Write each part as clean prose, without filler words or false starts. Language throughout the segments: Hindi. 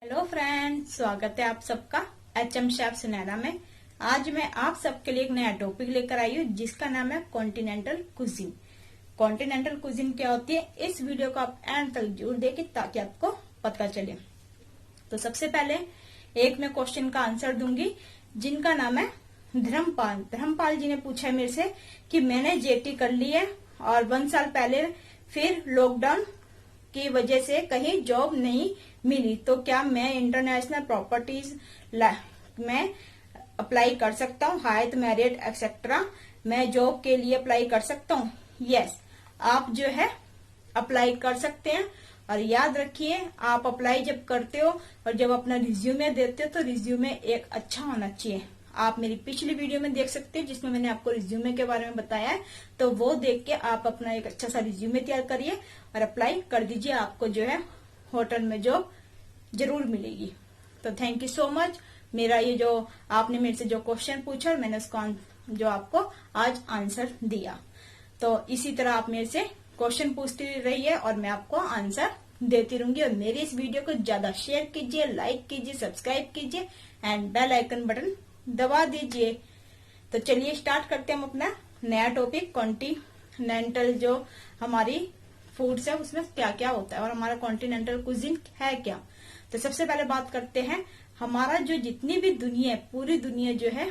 हेलो फ्रेंड्स, स्वागत है आप सबका HM शेफ सुनैना में। आज मैं आप सबके लिए एक नया टॉपिक लेकर आई हूँ जिसका नाम है कॉन्टिनेंटल कुजीन। कॉन्टिनेंटल कुजीन क्या होती है, इस वीडियो को आप एंड तक जरूर देखें ताकि आपको पता चले। तो सबसे पहले एक मैं क्वेश्चन का आंसर दूंगी जिनका नाम है धर्मपाल। धर्मपाल जी ने पूछा है मेरे से कि मैंने JT कर ली है और 1 साल पहले फिर लॉकडाउन की वजह से कहीं जॉब नहीं मिली, तो क्या मैं इंटरनेशनल प्रॉपर्टीज में अप्लाई कर सकता हूँ, हाइट मेरिट एक्सेट्रा, मैं जॉब के लिए अप्लाई कर सकता हूँ? यस, आप जो है अप्लाई कर सकते हैं। और याद रखिए, आप अप्लाई जब करते हो और जब अपना रिज्यूमे देते हो तो रिज्यूमे एक अच्छा होना चाहिए। आप मेरी पिछली वीडियो में देख सकते हैं जिसमें मैंने आपको रिज्यूमे के बारे में बताया है, तो वो देख के आप अपना एक अच्छा सा रिज्यूमे तैयार करिए और अप्लाई कर दीजिए। आपको जो है होटल में जॉब जरूर मिलेगी। तो थैंक यू सो मच। मेरा ये जो आपने मेरे से जो क्वेश्चन पूछा और मैंने उसका जो आपको आज आंसर दिया, तो इसी तरह आप मेरे से क्वेश्चन पूछती रहिए और मैं आपको आंसर देती रहूंगी। और मेरी इस वीडियो को ज्यादा शेयर कीजिए, लाइक कीजिए, सब्सक्राइब कीजिए एंड बेल आइकन बटन दबा दीजिए। तो चलिए स्टार्ट करते हैं हम अपना नया टॉपिक, कॉन्टिनेंटल जो हमारी फूड्स है उसमें क्या क्या होता है और हमारा कॉन्टिनेंटल कुजीन है क्या। तो सबसे पहले बात करते हैं हमारा जो जितनी भी दुनिया है, पूरी दुनिया जो है,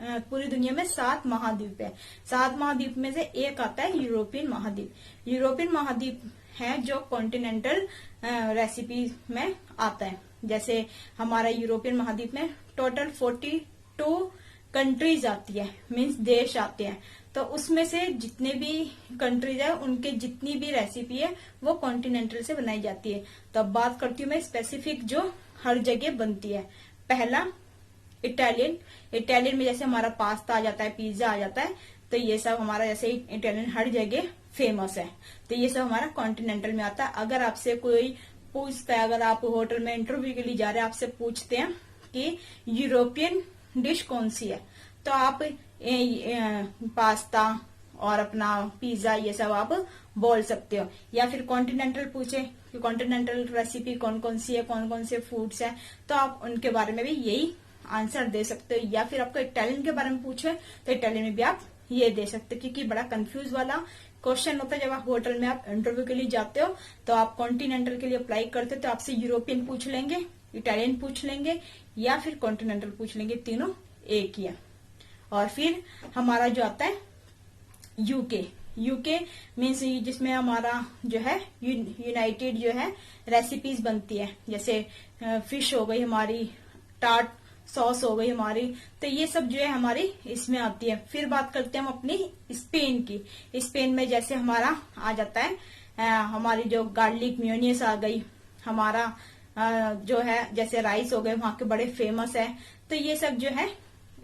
पूरी दुनिया में 7 महाद्वीप है। 7 महाद्वीप में से एक आता है यूरोपियन महाद्वीप। यूरोपियन महाद्वीप है जो कॉन्टिनेंटल रेसिपी में आता है। जैसे हमारा यूरोपियन महाद्वीप में टोटल 42 कंट्रीज आती है, मीन्स देश आते हैं। तो उसमें से जितने भी कंट्रीज है उनके जितनी भी रेसिपी है वो कॉन्टिनेंटल से बनाई जाती है। तो अब बात करती हूँ मैं स्पेसिफिक जो हर जगह बनती है। पहला इटालियन। इटालियन में जैसे हमारा पास्ता आ जाता है, पिज्जा आ जाता है, तो ये सब हमारा जैसे इटालियन हर जगह फेमस है, तो ये सब हमारा कॉन्टिनेंटल में आता है। अगर आपसे कोई पूछता है, अगर आप होटल में इंटरव्यू के लिए जा रहे हैं, आपसे पूछते हैं कि यूरोपियन डिश कौन सी है, तो आप पास्ता और अपना पिज्जा ये सब आप बोल सकते हो। या फिर कॉन्टिनेंटल पूछे कि कॉन्टिनेंटल रेसिपी कौन कौन सी है, कौन कौन से फूड्स है, तो आप उनके बारे में भी यही आंसर दे सकते हो। या फिर आपको इटालियन के बारे में पूछे तो इटालियन में भी आप ये दे सकते हो, क्योंकि बड़ा कंफ्यूज वाला क्वेश्चन होता है जब आप होटल में आप इंटरव्यू के लिए जाते हो। तो आप कॉन्टिनेंटल के लिए अप्लाई करते हो तो आपसे यूरोपियन पूछ लेंगे, इटालियन पूछ लेंगे या फिर कॉन्टिनेंटल पूछ लेंगे, तीनों एक ही है। और फिर हमारा जो आता है यूके। यूके मीन्स जिसमें हमारा जो है यूनाइटेड जो है रेसिपीज बनती है, जैसे फिश हो गई हमारी, टार्ट सॉस हो गई हमारी, तो ये सब जो है हमारी इसमें आती है। फिर बात करते हैं हम अपनी स्पेन की। स्पेन में जैसे हमारा आ जाता है हमारी जो गार्लिक मेयोनीज आ गई, हमारा जो है जैसे राइस हो गए वहां के बड़े फेमस है, तो ये सब जो है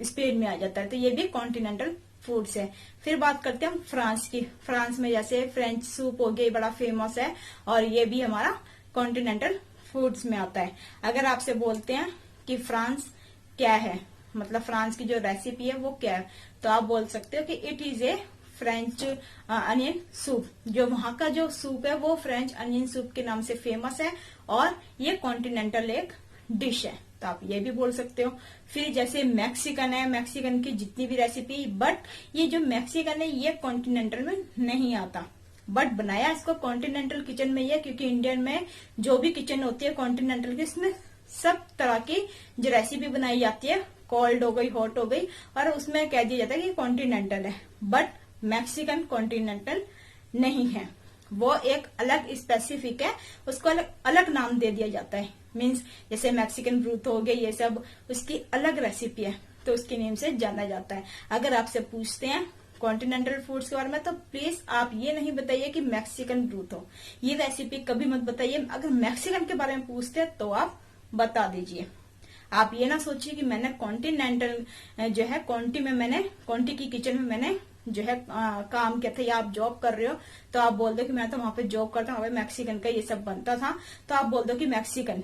स्पेन में आ जाता है, तो ये भी कॉन्टिनेंटल फूड्स है। फिर बात करते हैं हम फ्रांस की। फ्रांस में जैसे फ्रेंच सूप हो गया, बड़ा फेमस है और ये भी हमारा कॉन्टिनेंटल फूड्स में आता है। अगर आपसे बोलते हैं कि फ्रांस क्या है, मतलब फ्रांस की जो रेसिपी है वो क्या है, तो आप बोल सकते हो कि it is a French onion soup. जो वहां का जो सूप है वो फ्रेंच अनियन सूप के नाम से फेमस है और ये कॉन्टिनेंटल एक डिश है, तो आप ये भी बोल सकते हो। फिर जैसे मैक्सिकन है, मैक्सिकन की जितनी भी रेसिपी, बट ये जो मैक्सिकन है ये कॉन्टिनेंटल में नहीं आता, बट बनाया इसको कॉन्टिनेंटल किचन में ही है, क्योंकि इंडियन में जो भी किचन होती है कॉन्टिनेंटल की, इसमें सब तरह की जो रेसिपी बनाई जाती है, कोल्ड हो गई, हॉट हो गई, और उसमें कह दिया जाता है कि कॉन्टिनेंटल है। बट मैक्सिकन कॉन्टिनेंटल नहीं है, वो एक अलग स्पेसिफिक है, उसको अलग नाम दे दिया जाता है। मीन्स जैसे मैक्सिकन ब्रूथ हो गया, ये सब उसकी अलग रेसिपी है, तो उसके नेम से जाना जाता है। अगर आपसे पूछते हैं कॉन्टिनेंटल फूड्स के बारे में तो प्लीज आप ये नहीं बताइए कि मैक्सिकन ब्रूथ हो, ये रेसिपी कभी मत बताइए। अगर मैक्सिकन के बारे में पूछते हैं तो आप बता दीजिए। आप ये ना सोचिए कि मैंने कॉन्टिनेंटल जो है कॉन्टी की किचन में मैंने जो है काम किया था, या आप जॉब कर रहे हो तो आप बोल दो कि मैं तो वहां पे जॉब करता हूँ, मैक्सिकन का ये सब बनता था, तो आप बोल दो कि मैक्सिकन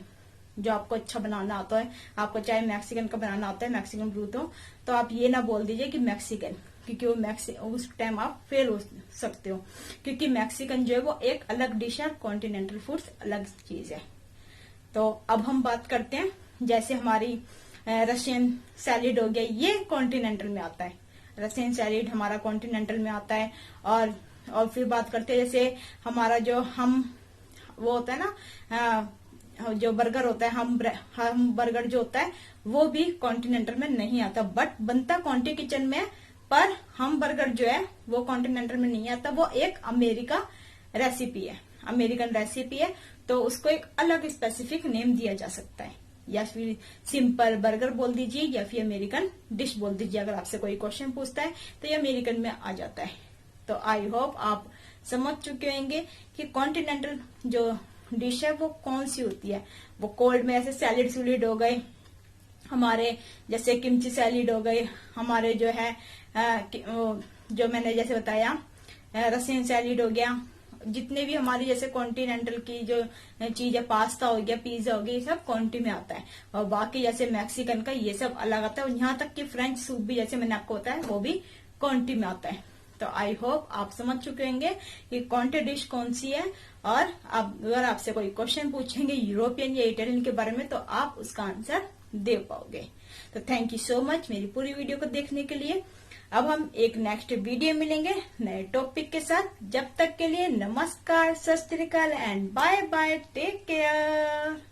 जो आपको अच्छा बनाना आता है, आपको चाहे मैक्सिकन का बनाना आता है, मैक्सिकन ब्रूथ हो, तो आप ये ना बोल दीजिए कि मैक्सिकन, क्योंकि वो उस टाइम आप फेल हो सकते हो, क्योंकि मैक्सिकन जो है वो एक अलग डिश है, कॉन्टिनेंटल फूड्स अलग चीज है। तो अब हम बात करते हैं, जैसे हमारी रशियन सैलिड हो गया, ये कॉन्टिनेंटल में आता है। रशियन सैलिड हमारा कॉन्टिनेंटल में आता है। और फिर बात करते हैं, जैसे हमारा जो वो होता है ना, जो बर्गर होता है, हम बर्गर जो होता है वो भी कॉन्टिनेंटल में नहीं आता, बट बनता कॉन्टी किचन में। पर हम बर्गर जो है वो कॉन्टिनेंटल में नहीं आता, वो एक अमेरिका रेसिपी है, अमेरिकन रेसिपी है। तो उसको एक अलग स्पेसिफिक नेम दिया जा सकता है, या फिर सिंपल बर्गर बोल दीजिए, या फिर अमेरिकन डिश बोल दीजिए। अगर आपसे कोई क्वेश्चन पूछता है तो ये अमेरिकन में आ जाता है। तो आई होप आप समझ चुके होंगे कि कॉन्टिनेंटल जो डिश है वो कौन सी होती है। वो कोल्ड में ऐसे सैलिड सुलिड हो गए हमारे, जैसे किमची सैलिड हो गए हमारे, जो है जो मैंने जैसे बताया रशियन सैलिड हो गया, जितने भी हमारी जैसे कॉन्टिनेंटल की जो चीज है, पास्ता हो गया, पिज्जा हो गया, ये सब कॉन्टी में आता है। और बाकी जैसे मैक्सिकन का ये सब अलग आता है, और यहाँ तक कि फ्रेंच सूप भी जैसे मैंने आपको बताया वो भी कॉन्टी में आता है। तो आई होप आप समझ चुके होंगे कि कॉन्टी डिश कौन सी है। और अगर आपसे कोई क्वेश्चन पूछेंगे यूरोपियन या इटालियन के बारे में तो आप उसका आंसर दे पाओगे। तो थैंक यू सो मच मेरी पूरी वीडियो को देखने के लिए। अब हम एक नेक्स्ट वीडियो मिलेंगे नए टॉपिक के साथ। जब तक के लिए नमस्कार, सत श्री अकाल and bye bye, take care.